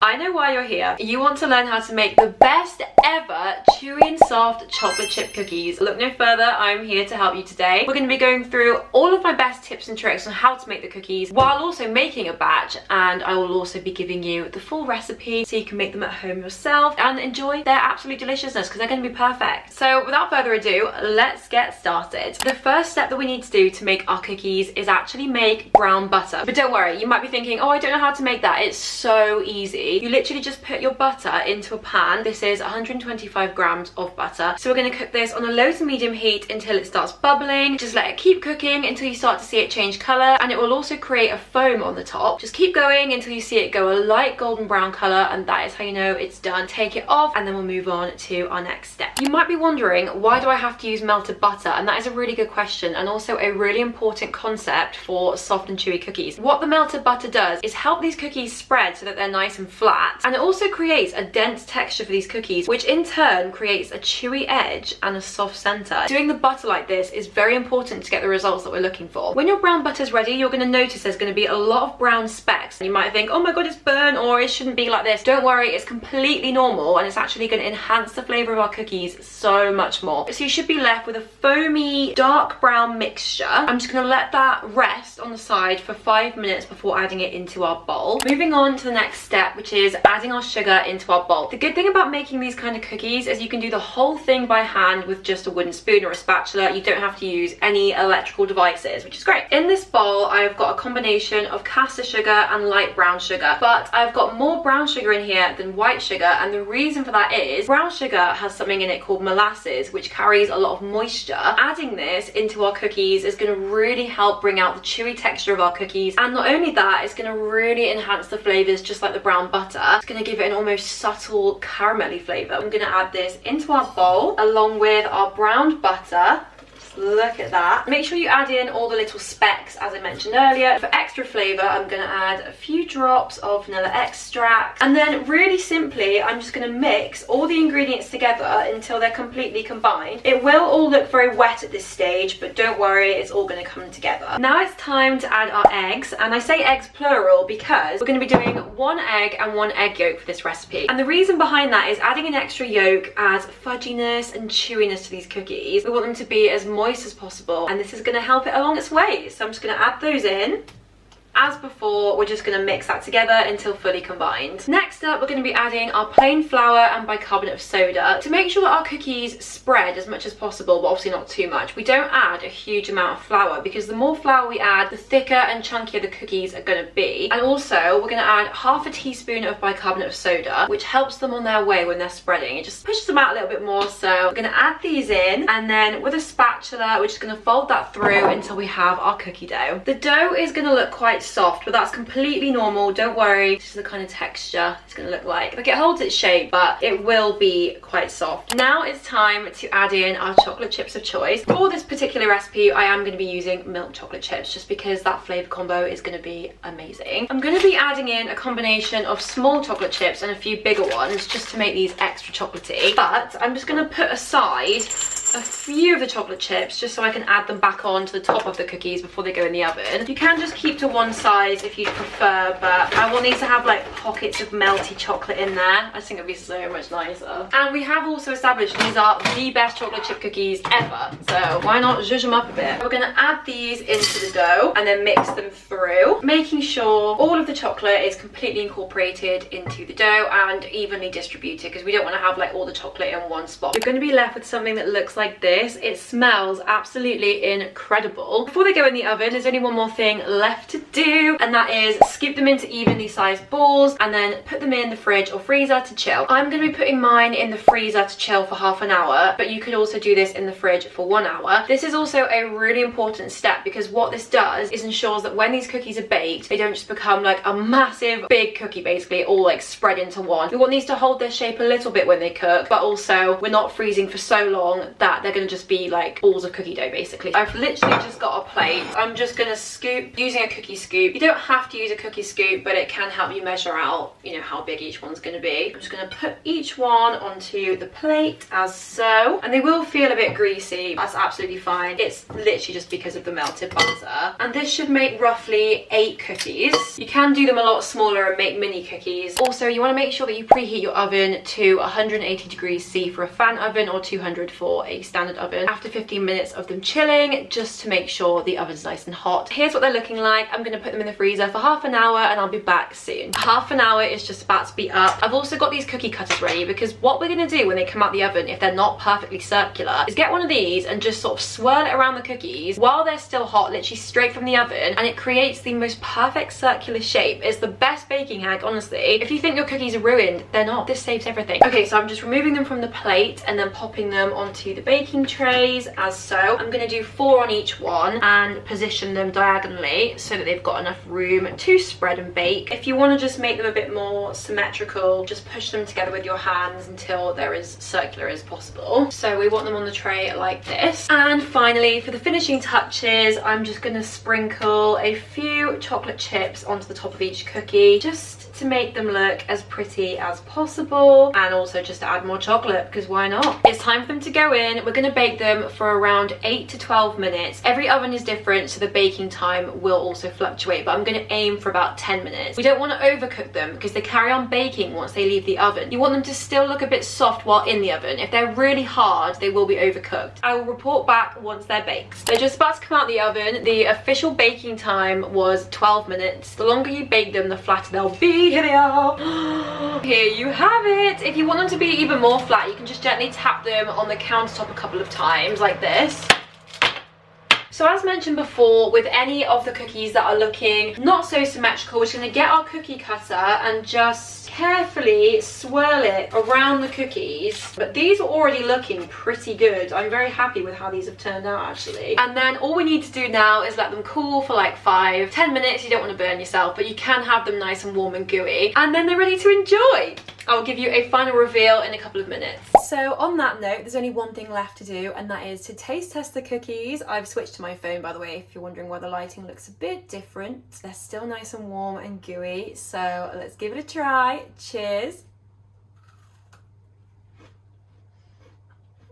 I know why you're here. You want to learn how to make the best ever chewy and soft chocolate chip cookies. Look no further, I'm here to help you today. We're going to be going through all of my best tips and tricks on how to make the cookies while also making a batch, and I will also be giving you the full recipe so you can make them at home yourself and enjoy their absolute deliciousness, because they're going to be perfect. So without further ado, let's get started. The first step that we need to do to make our cookies is actually make brown butter. But don't worry, you might be thinking, oh, I don't know how to make that. It's so easy. You literally just put your butter into a pan. This is 125 grams of butter. So we're going to cook this on a low to medium heat until it starts bubbling. Just let it keep cooking until you start to see it change color, and it will also create a foam on the top. Just keep going until you see it go a light golden brown color, and that is how you know it's done. Take it off and then we'll move on to our next step. You might be wondering, why do I have to use melted butter? And that is a really good question, and also a really important concept for soft and chewy cookies. What the melted butter does is help these cookies spread so that they're nice and flat, and it also creates a dense texture for these cookies, which in turn creates a chewy edge and a soft center. Doing the butter like this is very important to get the results that we're looking for. When your brown butter is ready, you're going to notice there's going to be a lot of brown specks. You might think, oh my god, it's burnt, or it shouldn't be like this. Don't worry, it's completely normal, and it's actually going to enhance the flavor of our cookies so much more. So you should be left with a foamy dark brown mixture. I'm just going to let that rest on the side for 5 minutes before adding it into our bowl. Moving on to the next step, which is adding our sugar into our bowl. The good thing about making these kind of cookies is you can do the whole thing by hand with just a wooden spoon or a spatula. You don't have to use any electrical devices, which is great. In this bowl, I've got a combination of caster sugar and light brown sugar, but I've got more brown sugar in here than white sugar, and the reason for that is brown sugar has something in it called molasses, which carries a lot of moisture. Adding this into our cookies is going to really help bring out the chewy texture of our cookies, and not only that, it's going to really enhance the flavors just like the brown butter. It's going to give it an almost subtle caramelly flavor. I'm going to add this into our bowl along with our browned butter. Look at that. Make sure you add in all the little specks as I mentioned earlier. For extra flavour, I'm going to add a few drops of vanilla extract, and then really simply I'm just going to mix all the ingredients together until they're completely combined. It will all look very wet at this stage, but don't worry, it's all going to come together. Now it's time to add our eggs, and I say eggs plural because we're going to be doing 1 egg and 1 egg yolk for this recipe. And the reason behind that is adding an extra yolk adds fudginess and chewiness to these cookies. We want them to be as moist as possible, and this is going to help it along its way. So I'm just going to add those in. As before, we're just going to mix that together until fully combined. Next up, we're going to be adding our plain flour and bicarbonate of soda to make sure that our cookies spread as much as possible, but obviously not too much. We don't add a huge amount of flour because the more flour we add, the thicker and chunkier the cookies are going to be. And also, we're going to add half a teaspoon of bicarbonate of soda, which helps them on their way when they're spreading. It just pushes them out a little bit more. So we're going to add these in, and then with a spatula, we're just going to fold that through until we have our cookie dough. The dough is going to look quite soft, but that's completely normal. Don't worry, this is the kind of texture it's going to look like. Like, it holds its shape, but it will be quite soft. Now it's time to add in our chocolate chips of choice. For this particular recipe, I am going to be using milk chocolate chips just because that flavour combo is going to be amazing. I'm going to be adding in a combination of small chocolate chips and a few bigger ones just to make these extra chocolatey, but I'm just going to put aside a few of the chocolate chips just so I can add them back on to the top of the cookies before they go in the oven. You can just keep to one size if you prefer, but I want these to have like pockets of melty chocolate in there. I think it'd be so much nicer. And we have also established these are the best chocolate chip cookies ever, so why not zhuzh them up a bit. We're going to add these into the dough and then mix them through, making sure all of the chocolate is completely incorporated into the dough and evenly distributed, because we don't want to have like all the chocolate in one spot. You're going to be left with something that looks like this. It smells absolutely incredible. Before they go in the oven, there's only one more thing left to do, and that is scoop them into evenly sized balls and then put them in the fridge or freezer to chill. I'm going to be putting mine in the freezer to chill for half an hour, but you could also do this in the fridge for 1 hour. This is also a really important step because what this does is ensures that when these cookies are baked, they don't just become like a massive big cookie, basically all like spread into one. We want these to hold their shape a little bit when they cook, but also we're not freezing for so long that that, they're gonna just be like balls of cookie dough basically. I've literally just got a plate. I'm just gonna scoop using a cookie scoop. You don't have to use a cookie scoop, but it can help you measure out, you know, how big each one's gonna be. I'm just gonna put each one onto the plate as so, and they will feel a bit greasy. That's absolutely fine. It's literally just because of the melted butter. And this should make roughly 8 cookies. You can do them a lot smaller and make mini cookies. Also, you want to make sure that you preheat your oven to 180 degrees C for a fan oven or 200 for a standard oven after 15 minutes of them chilling, just to make sure the oven's nice and hot. Here's what they're looking like. I'm going to put them in the freezer for half an hour and I'll be back soon. Half an hour is just about to be up. I've also got these cookie cutters ready because what we're going to do when they come out the oven, if they're not perfectly circular, is get one of these and just sort of swirl it around the cookies while they're still hot, literally straight from the oven, and it creates the most perfect circular shape. It's the best baking hack, honestly. If you think your cookies are ruined, they're not. This saves everything. Okay, so I'm just removing them from the plate and then popping them onto the baking trays as so. I'm going to do 4 on each one and position them diagonally so that they've got enough room to spread and bake. If you want to just make them a bit more symmetrical, just push them together with your hands until they're as circular as possible. So we want them on the tray like this. And finally, for the finishing touches, I'm just going to sprinkle a few chocolate chips onto the top of each cookie, just to make them look as pretty as possible, and also just to add more chocolate, because why not? It's time for them to go in. We're going to bake them for around 8 to 12 minutes. Every oven is different, so the baking time will also fluctuate, but I'm going to aim for about 10 minutes. We don't want to overcook them because they carry on baking once they leave the oven. You want them to still look a bit soft while in the oven. If they're really hard, they will be overcooked. I will report back once they're baked. They're just about to come out the oven. The official baking time was 12 minutes. The longer you bake them, the flatter they'll be. Here they are. Here you have it. If you want them to be even more flat, you can just gently tap them on the countertop a couple of times like this. So as mentioned before, with any of the cookies that are looking not so symmetrical, we're just going to get our cookie cutter and just carefully swirl it around the cookies. But these are already looking pretty good. I'm very happy with how these have turned out actually. And then all we need to do now is let them cool for like 5-10 minutes. You don't want to burn yourself, but you can have them nice and warm and gooey, and then they're ready to enjoy. I'll give you a final reveal in a couple of minutes. So on that note, there's only one thing left to do, and that is to taste test the cookies. I've switched to my phone, by the way, if you're wondering why the lighting looks a bit different. They're still nice and warm and gooey, so let's give it a try. Cheers.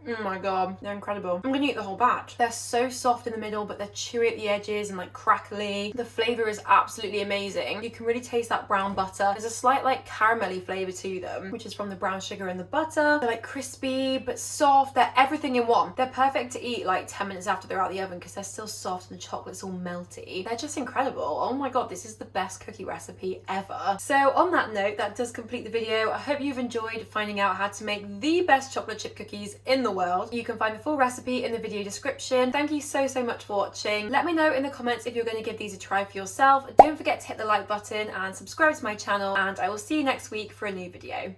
Oh my god, they're incredible. I'm gonna eat the whole batch. They're so soft in the middle, but they're chewy at the edges and like crackly. The flavour is absolutely amazing. You can really taste that brown butter. There's a slight like caramelly flavour to them, which is from the brown sugar and the butter. They're like crispy but soft. They're everything in one. They're perfect to eat like 10 minutes after they're out the oven because they're still soft and the chocolate's all melty. They're just incredible. Oh my god, this is the best cookie recipe ever. So on that note, that does complete the video. I hope you've enjoyed finding out how to make the best chocolate chip cookies in the world. You can find the full recipe in the video description. Thank you so much for watching. Let me know in the comments if you're going to give these a try for yourself. Don't forget to hit the like button and subscribe to my channel, and I will see you next week for a new video.